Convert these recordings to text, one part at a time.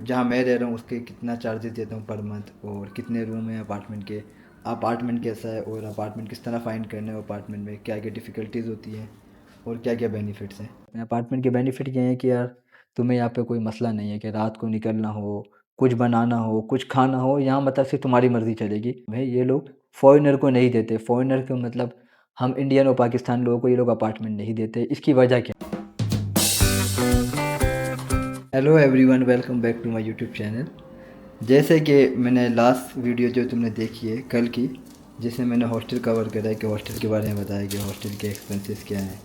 जहाँ मैं रह रहा हूँ उसके कितना चार्जेस देता हूँ पर मंथ, और कितने रूम हैं अपार्टमेंट के, अपार्टमेंट कैसा है, और अपार्टमेंट किस तरह फाइंड करना है, अपार्टमेंट में क्या क्या डिफ़िकल्टीज़ होती हैं और क्या क्या बेनिफिट्स हैं। अपार्टमेंट के बेनिफिट ये हैं कि यार तुम्हें यहाँ पे कोई मसला नहीं है कि रात को निकलना हो, कुछ बनाना हो, कुछ खाना हो, यहाँ मतलब सिर्फ तुम्हारी मर्ज़ी चलेगी। भाई ये लोग फ़ॉरेनर को नहीं देते, फ़ॉरेनर को मतलब हम इंडियन और पाकिस्तान लोगों को ये लोग अपार्टमेंट नहीं देते। इसकी वजह क्या? Hello everyone, welcome back to my YouTube channel. जैसे कि मैंने लास्ट वीडियो जो तुमने देखी है कल की, जिसमें मैंने हॉस्टल कवर करा है कि हॉस्टल के बारे में बताया कि हॉस्टल के एक्सपेंसेस क्या हैं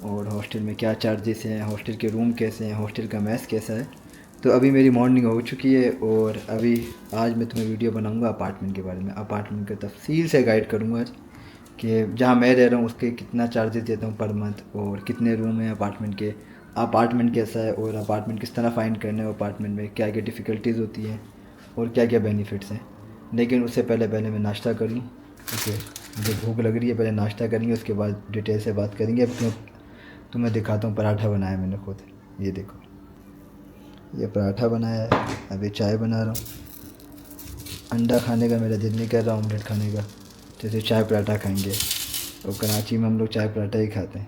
और हॉस्टल में क्या चार्जेस हैं, हॉस्टल के रूम कैसे हैं, हॉस्टल का मैस कैसा है। तो अभी मेरी मॉर्निंग हो चुकी है और अभी आज मैं तुम्हें वीडियो बनाऊंगा अपार्टमेंट के बारे में। अपार्टमेंट का तफसील से गाइड करूँगा आज कि जहाँ मैं रह रहा हूँ उसके कितना चार्जेस देता हूँ पर मंथ, और कितने रूम हैं अपार्टमेंट के, अपार्टमेंट कैसा है, और अपार्टमेंट किस तरह फाइंड करना है, अपार्टमेंट में क्या क्या डिफ़िकल्टीज़ होती हैं और क्या क्या बेनिफिट्स हैं। लेकिन उससे पहले पहले मैं नाश्ता कर लूँ। ओके, मुझे भूख लग रही है, पहले नाश्ता करेंगे उसके बाद डिटेल से बात करेंगे। अब तुम्हें दिखाता हूँ पराठा बनाया मैंने खुद। ये देखो, ये पराठा बनाया है। अभी चाय बना रहा हूँ। अंडा खाने का मेरा दिल नहीं कर रहा, ऑमलेट खाने का, जैसे चाय पराठा खाएंगे। और कराची में हम लोग चाय पराठा ही खाते हैं।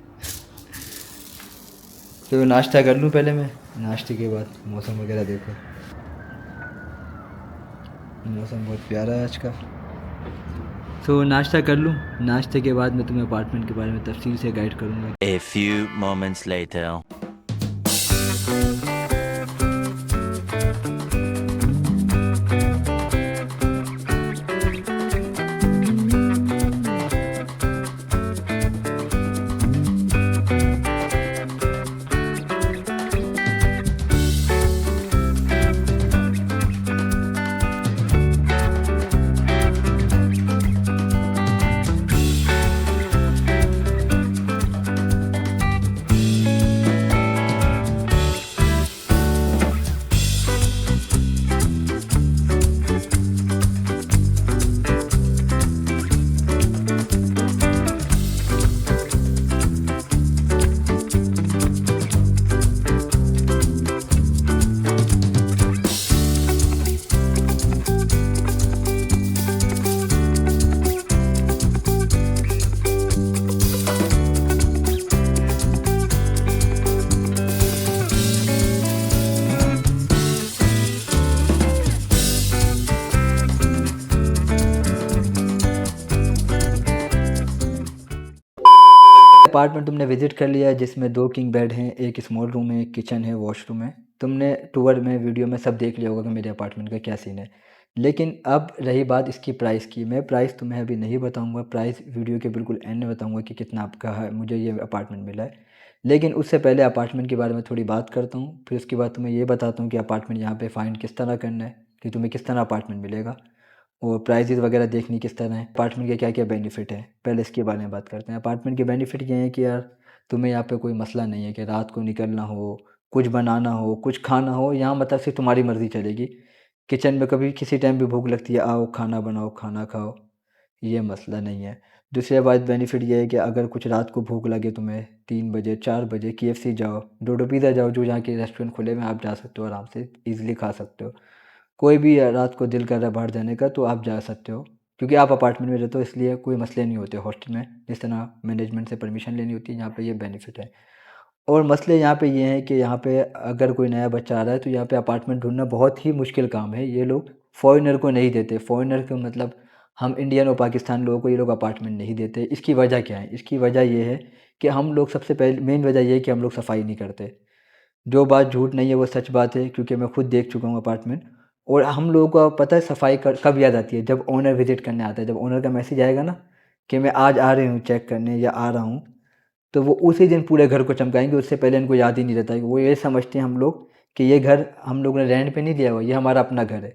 तो नाश्ता कर लूँ पहले मैं, नाश्ते के बाद मौसम वगैरह देखो, मौसम बहुत प्यारा है आज का। तो नाश्ता कर लूँ, नाश्ते के बाद मैं तुम्हें अपार्टमेंट के बारे में तफसील से गाइड करूँगा। A few moments later. Apartment तुमने विज़िट कर लिया है, जिसमें 2 किंग बेड हैं, एक स्मॉल रूम है, एक किचन है, वॉशरूम है। तुमने टूर में वीडियो में सब देख लिया होगा कि मेरे अपार्टमेंट का क्या सीन है। लेकिन अब रही बात इसकी प्राइस की। मैं प्राइस तुम्हें अभी नहीं बताऊंगा, प्राइस वीडियो के बिल्कुल एंड में बताऊंगा कि कितना आपका है, मुझे ये अपार्टमेंट मिला है। लेकिन उससे पहले अपार्टमेंट के बारे में थोड़ी बात करता हूँ, फिर उसके बाद तुम्हें ये बताता हूँ कि अपार्टमेंट यहाँ पे फाइंड किस तरह करना है, कि तुम्हें किस तरह अपार्टमेंट मिलेगा, और प्राइसेस वगैरह देखनी किस तरह है, अपार्टमेंट के क्या क्या बेनिफिट है। पहले इसके बारे में बात करते हैं। अपार्टमेंट के बेनिफिट ये हैं कि यार तुम्हें यहाँ पे कोई मसला नहीं है कि रात को निकलना हो, कुछ बनाना हो, कुछ खाना हो, यहाँ मतलब सिर्फ तुम्हारी मर्ज़ी चलेगी। किचन में कभी किसी टाइम भी भूख लगती है, आओ खाना बनाओ, खाना खाओ, ये मसला नहीं है। दूसरी बात बेनिफिट ये है कि अगर कुछ रात को भूख लगे तुम्हें 3 बजे 4 बजे, केएफसी जाओ, डोडो पिज़्ज़ा जाओ, जो यहाँ के रेस्टोरेंट खुले में, आप जा सकते हो आराम से, ईज़िली खा सकते हो। कोई भी रात को दिल कर रहा है बाहर जाने का तो आप जा सकते हो, क्योंकि आप अपार्टमेंट में रहते हो, इसलिए कोई मसले नहीं होते। हॉस्टल में जिस तरह मैनेजमेंट से परमिशन लेनी होती है, यहाँ पे ये बेनिफिट है। और मसले यहाँ पे ये हैं कि यहाँ पे अगर कोई नया बच्चा आ रहा है तो यहाँ पे अपार्टमेंट ढूंढना बहुत ही मुश्किल काम है। ये लोग फ़ॉरेनर को नहीं देते, फ़ॉरेनर को मतलब हम इंडियन और पाकिस्तान लोगों को ये लोग अपार्टमेंट नहीं देते। इसकी वजह क्या है? इसकी वजह ये है कि हम लोग, सबसे पहले मेन वजह ये है कि हम लोग सफाई नहीं करते। जो बात झूठ नहीं है वो सच बात है, क्योंकि मैं खुद देख चुका हूँ अपार्टमेंट। और हम लोगों को पता है सफाई कब याद आती है? जब ओनर विजिट करने आता है, जब ओनर का मैसेज आएगा ना कि मैं आज आ रही हूँ चेक करने या आ रहा हूँ, तो वो उसी दिन पूरे घर को चमकाएंगे। उससे पहले इनको याद ही नहीं रहता है। वो ये समझते हैं हम लोग कि ये घर हम लोग ने रेंट पे नहीं लिया हुआ, ये हमारा अपना घर है।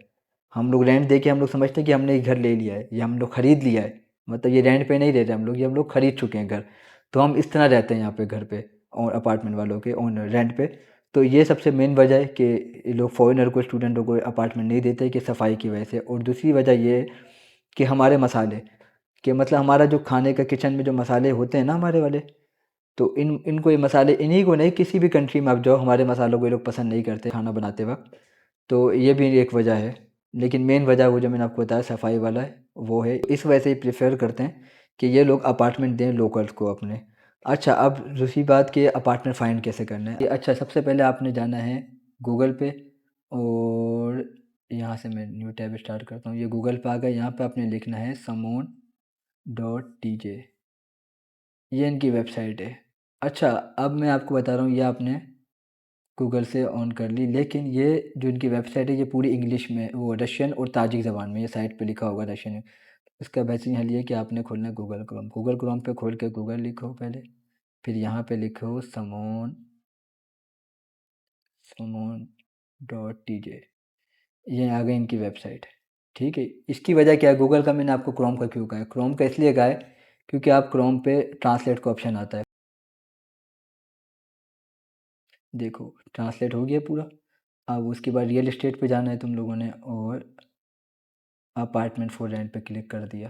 हम लोग रेंट दे के हम लोग समझते हैं कि हमने ये घर ले लिया है, ये हम लोग खरीद लिया है। मतलब ये रेंट पे नहीं रह रहे हम लोग, ये हम लोग खरीद चुके हैं घर। तो हम इस तरह रहते हैं यहाँ पे घर पे, और अपार्टमेंट वालों के ओनर रेंट पे। तो ये सबसे मेन वजह है कि ये लोग फॉरेनर को, स्टूडेंटों को अपार्टमेंट नहीं देते, कि सफाई की वजह से। और दूसरी वजह ये है कि हमारे मसाले, कि मतलब हमारा जो खाने का किचन में जो मसाले होते हैं ना हमारे वाले, तो इनको ये मसाले, इन्हीं को नहीं, किसी भी कंट्री में आप जाओ, हमारे मसालों को ये लोग पसंद नहीं करते खाना बनाते वक्त। तो ये भी एक वजह है, लेकिन मेन वजह वो जो मैंने आपको बताया सफाई वाला है वो है। इस वजह से ही प्रेफर करते हैं कि ये लोग अपार्टमेंट दें लोकल्स को अपने। अच्छा, अब दूसरी बात कि अपार्टमेंट फाइंड कैसे करना है। अच्छा, सबसे पहले आपने जाना है गूगल पे, और यहाँ से मैं न्यू टैब स्टार्ट करता हूँ। ये गूगल पे आ गया। यहाँ पे आपने लिखना है samon.tj, ये इनकी वेबसाइट है। अच्छा, अब मैं आपको बता रहा हूँ, ये आपने गूगल से ऑन कर ली, लेकिन ये जो इनकी वेबसाइट है ये पूरी इंग्लिश में, वो रशियन और ताजिक ज़बान में, ये साइट पे लिखा होगा रशियन में। इसका बेहतरीन हल ये है कि आपने खोलना है गूगल क्रोम। गूगल क्रोम पे खोल के गूगल लिखो पहले, फिर यहाँ पे लिखो samon.tj, ये आ गई इनकी वेबसाइट। ठीक है, इसकी वजह क्या है, गूगल का मैंने आपको क्रोम का क्यों कहा है? क्रोम का इसलिए कहा है क्योंकि आप क्रोम पे ट्रांसलेट का ऑप्शन आता है। देखो ट्रांसलेट हो गया पूरा। अब उसके बाद रियल एस्टेट पे जाना है तुम लोगों ने, और अपार्टमेंट फॉर रेंट पे क्लिक कर दिया।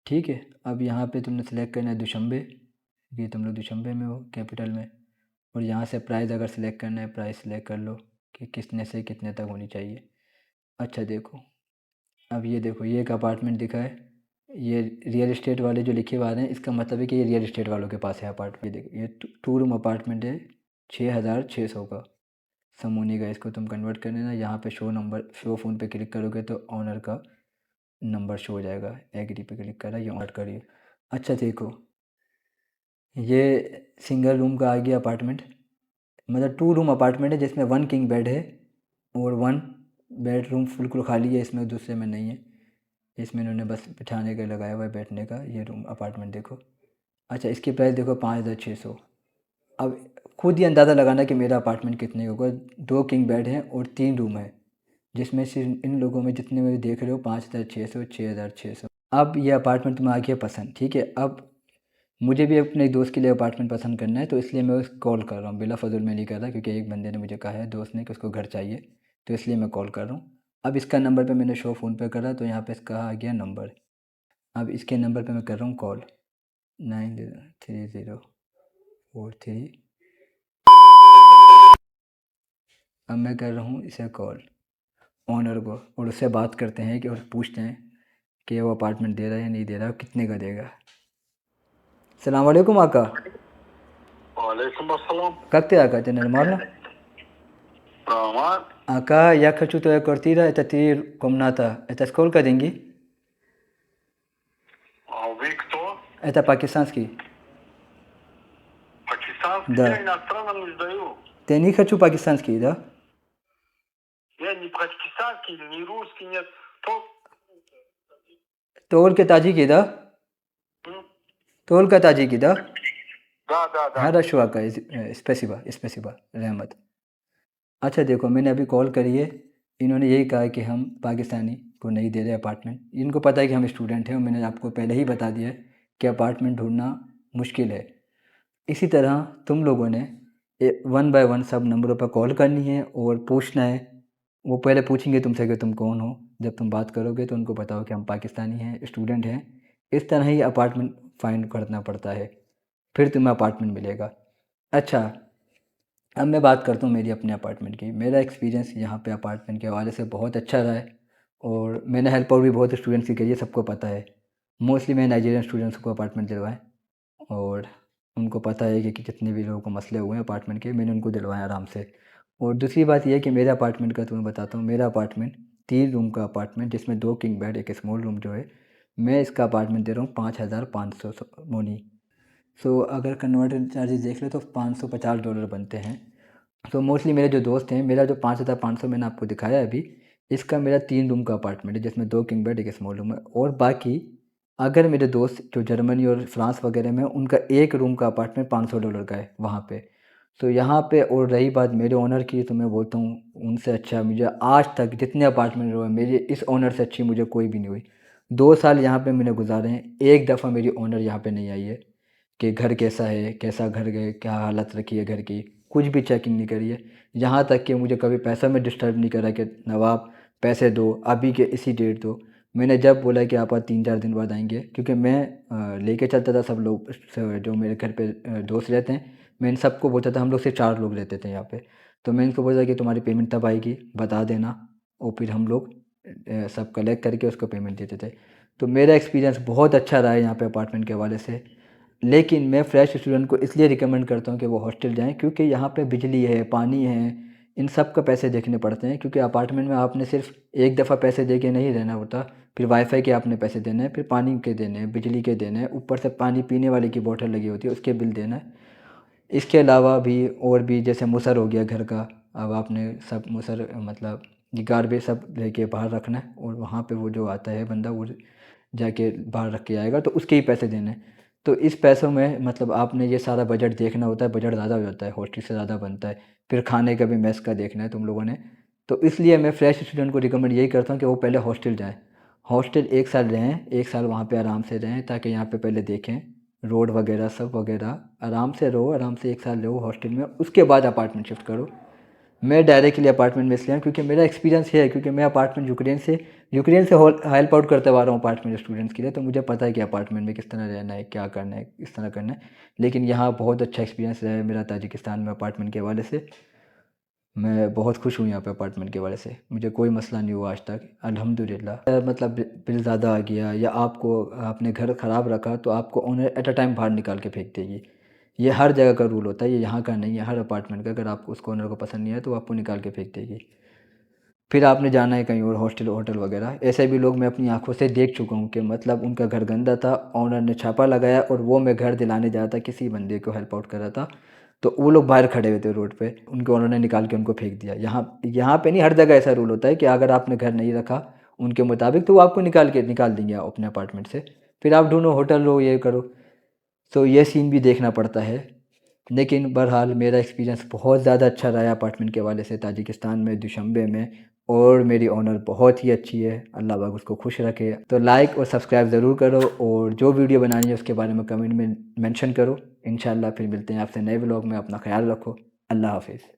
ठीक है, अब यहाँ पे तुमने सेलेक्ट करना है दुशंबे, ये तुम लोग दुशंबे में हो कैपिटल में। और यहाँ से प्राइस अगर सेलेक्ट करना है, प्राइस सेलेक्ट कर लो कि कितने से कितने तक होनी चाहिए। अच्छा देखो, अब ये देखो, ये एक अपार्टमेंट दिखा है, ये रियल एस्टेट वाले जो लिखे हुए आ रहे हैं, इसका मतलब है कि ये रियल एस्टेट वालों के पास है अपार्टमेंट। ये देखो, ये 2 रूम अपार्टमेंट है 6,600 का समूनी का। इसको तुम कन्वर्ट कर लेना। यहाँ पे शो नंबर, शो फ़ोन पे क्लिक करोगे तो ऑनर का नंबर शो हो जाएगा। एग्री पे क्लिक करा, ये ऑनर करिए। अच्छा देखो, ये सिंगल रूम का आ गया अपार्टमेंट, मतलब 2 रूम अपार्टमेंट है जिसमें 1 किंग बेड है और 1 बेडरूम बिल्कुल खाली है, इसमें दूसरे में नहीं है। इसमें इन्होंने बस बिठाने का लगाया हुआ है, बैठने का। ये रूम अपार्टमेंट देखो। अच्छा, इसकी प्राइस देखो 5,600। अब खुद ही अंदाज़ा लगाना कि मेरा अपार्टमेंट कितने का होगा। 2 किंग बेड हैं और 3 रूम है, जिसमें से इन लोगों में जितने में देख रहे हो 5,600, 6,600। अब ये अपार्टमेंट तुम्हें आ गया पसंद। ठीक है, अब मुझे भी अपने एक दोस्त के लिए अपार्टमेंट पसंद करना है, तो इसलिए मैं उसको कॉल कर रहा हूँ। बिला फजूल में नहीं कर रहा, क्योंकि एक बंदे ने मुझे कहा है, दोस्त ने, कि उसको घर चाहिए, तो इसलिए मैं कॉल कर रहा हूँ। अब इसका नंबर पे मैंने शो फ़ोन पे करा, तो यहाँ पे इसका आ गया नंबर। अब इसके नंबर पे मैं कर रहा हूँ कॉल, 903043। अब मैं कर रहा हूँ इसे कॉल ओनर को, और उससे बात करते हैं कि, और पूछते हैं कि वो अपार्टमेंट दे रहा है या नहीं दे रहा है, कितने का देगा। सलाम वालेकुम आका। वालेकुम अस्सलाम. कत्ते आका ते नॉर्मल Rahman. आका या खचू तो करतीरा eta tir komnata eta skolka dengi A vi кто? eta pakistanski Пакистанский, да я иностранному не сдаю. te не хочу pakistanski да Я не пакистанский, не русский, нет. То... तोल के ताजिकी да तोल का ताजिकी да Да. हरा शुआ का स्पेसिबा स्पेसिबा रहमत। अच्छा देखो, मैंने अभी कॉल करी है, इन्होंने यही कहा कि हम पाकिस्तानी को नहीं दे रहे अपार्टमेंट। इनको पता है कि हम स्टूडेंट हैं, और मैंने आपको पहले ही बता दिया है कि अपार्टमेंट ढूंढना मुश्किल है। इसी तरह तुम लोगों ने 1 बाय 1 सब नंबरों पर कॉल करनी है और पूछना है। वो पहले पूछेंगे तुमसे कि तुम कौन हो। जब तुम बात करोगे तो उनको बताओ कि हम पाकिस्तानी हैं, स्टूडेंट हैं। इस तरह ही अपार्टमेंट फाइंड करना पड़ता है, फिर तुम्हें अपार्टमेंट मिलेगा। अच्छा, अब मैं बात करता हूँ मेरी अपने अपार्टमेंट की। मेरा एक्सपीरियंस यहाँ पे अपार्टमेंट के हवाले से बहुत अच्छा रहा है, और मैंने हेल्प आउट भी बहुत स्टूडेंट्स की करी है, सबको पता है। मोस्टली मैं नाइजीरियन स्टूडेंट्स को अपार्टमेंट दिलवाएँ, और उनको पता है कि जितने भी लोगों को मसले हुए हैं अपार्टमेंट के, मैंने उनको दिलवाएँ आराम से। और दूसरी बात ये है कि मेरे अपार्टमेंट का तुम्हें बताता हूँ। मेरा अपार्टमेंट 3 रूम का अपार्टमेंट, जिसमें 2 किंग बेड, एक स्मॉल रूम जो है, मैं इसका अपार्टमेंट दे रहा हूँ 5,500 मोनी। सो अगर कन्वर्टर चार्जेस देख लो तो $550 बनते हैं। तो मोस्टली मेरे जो दोस्त हैं, मेरा जो 5,500 मैंने आपको दिखाया है अभी, इसका मेरा 3 रूम का अपार्टमेंट है, जिसमें 2 किंग बेड, एक स्मॉल रूम है। और बाकी अगर मेरे दोस्त जो जर्मनी और फ्रांस वगैरह में, उनका 1 रूम का अपार्टमेंट $500 का है वहाँ पे। तो यहाँ पे, और रही बात मेरे ओनर की, तो मैं बोलता हूँ उनसे अच्छा मुझे आज तक जितने अपार्टमेंट हुए, मेरे इस ओनर से अच्छी मुझे कोई भी नहीं हुई। 2 साल यहाँ पे मैंने गुजारे हैं, एक दफ़ा मेरी ओनर यहाँ पे नहीं आई है कि घर कैसा है, कैसा घर है, क्या हालत रखी है घर की, कुछ भी चेकिंग नहीं करी है। यहाँ तक कि मुझे कभी पैसा में डिस्टर्ब नहीं करा कि नवाब पैसे दो, अभी के इसी डेट दो। मैंने जब बोला कि आप 3-4 दिन बाद आएंगे, क्योंकि मैं लेके चलता था सब लोग, जो मेरे घर पे दोस्त रहते हैं, मैं इन सबको बोलता था, हम लोग सिर्फ 4 लोग रहते थे यहाँ पे। तो मैं इनको बोला कि तुम्हारी पेमेंट तब आएगी, बता देना, और फिर हम लोग सब कलेक्ट करके उसको पेमेंट देते थे। तो मेरा एक्सपीरियंस बहुत अच्छा रहा है यहाँ पे अपार्टमेंट के हवाले से। लेकिन मैं फ्रेश स्टूडेंट को इसलिए रिकमेंड करता हूँ कि वो हॉस्टल जाएँ, क्योंकि यहाँ पे बिजली है, पानी है, इन सब का पैसे देखने पड़ते हैं। क्योंकि अपार्टमेंट में आपने सिर्फ एक दफ़ा पैसे दे के नहीं रहना होता, फिर वाईफाई के आपने पैसे देने हैं, फिर पानी के देने हैं, बिजली के देने हैं, ऊपर से पानी पीने वाले की बोतल लगी होती है उसके बिल देना है। इसके अलावा भी और भी जैसे मुसर हो गया घर का, अब आपने सब मुसर मतलब ये गार्बेज सब लेके बाहर रखना है, और वहाँ पे वो जो आता है बंदा वो जाके बाहर रख के आएगा, तो उसके ही पैसे देने हैं। तो इस पैसों में मतलब आपने ये सारा बजट देखना होता है, बजट ज़्यादा हो जाता है, हॉस्टल से ज़्यादा बनता है। फिर खाने का भी मेस का देखना है तुम लोगों ने। तो इसलिए मैं फ्रेश स्टूडेंट को रिकमेंड यही करता हूँ कि वो पहले हॉस्टल जाएँ। हॉस्टल 1 साल रहें, 1 साल वहाँ पे आराम से रहें, ताकि यहाँ पे पहले देखें रोड वगैरह सब वगैरह, आराम से रहो, आराम से 1 साल रहो हॉस्टल में, उसके बाद अपार्टमेंट शिफ्ट करो। मैं डायरेक्टली अपार्टमेंट में इसलिए आया क्योंकि मेरा एक्सपीरियंस ये है, क्योंकि मैं अपार्टमेंट यूक्रेन से हेल्प आउट करते आ रहा हूँ अपार्टमेंट स्टूडेंट्स के लिए, तो मुझे पता है कि अपार्टमेंट में किस तरह रहना है, क्या करना है, किस तरह करना है। लेकिन यहाँ बहुत अच्छा एक्सपीरियंस रहा है मेरा ताजिकिस्तान में अपार्टमेंट के हवाले से। मैं बहुत खुश हूँ यहाँ पे अपार्टमेंट के हवाले से, मुझे कोई मसला नहीं हुआ आज तक, अल्हम्दुलिल्लाह। मतलब बिल ज़्यादा आ गया या आपको आपने घर ख़राब रखा तो आपको ओनर एट अ टाइम बाहर निकाल के फेंक देगी। ये हर जगह का रूल होता है, ये यहाँ का नहीं है, हर अपार्टमेंट का। अगर आपको उसको ओनर को पसंद नहीं है तो वो आपको निकाल के फेंक देगी। फिर आपने जाना है कहीं और हॉस्टल होटल वगैरह, ऐसे भी लोग मैं अपनी आंखों से देख चुका हूँ कि मतलब उनका घर गंदा था, ओनर ने छापा लगाया और वो मैं घर दिलाने जा रहा था, किसी बंदे को हेल्प आउट कर रहा था, तो वो लोग बाहर खड़े हुए थे रोड पे, उनके ओनर ने निकाल के उनको फेंक दिया। यहाँ यहाँ पे नहीं, हर जगह ऐसा रूल होता है कि अगर आपने घर नहीं रखा उनके मुताबिक तो वो आपको निकाल देंगे अपने अपार्टमेंट से। फिर आप ढूंढो होटल लो, ये करो। तो ये सीन भी देखना पड़ता है। लेकिन बहरहाल मेरा एक्सपीरियंस बहुत ज़्यादा अच्छा रहा है अपार्टमेंट के हवाले से ताजिकिस्तान में, दुशंबे में। और मेरी ओनर बहुत ही अच्छी है, अल्लाह पाक उसको खुश रखे। तो लाइक और सब्सक्राइब ज़रूर करो, और जो वीडियो बनानी है उसके बारे में कमेंट में मेंशन करो। इंशाल्लाह फिर मिलते हैं आपसे नए व्लॉग में। अपना ख्याल रखो। अल्लाह हाफिज़।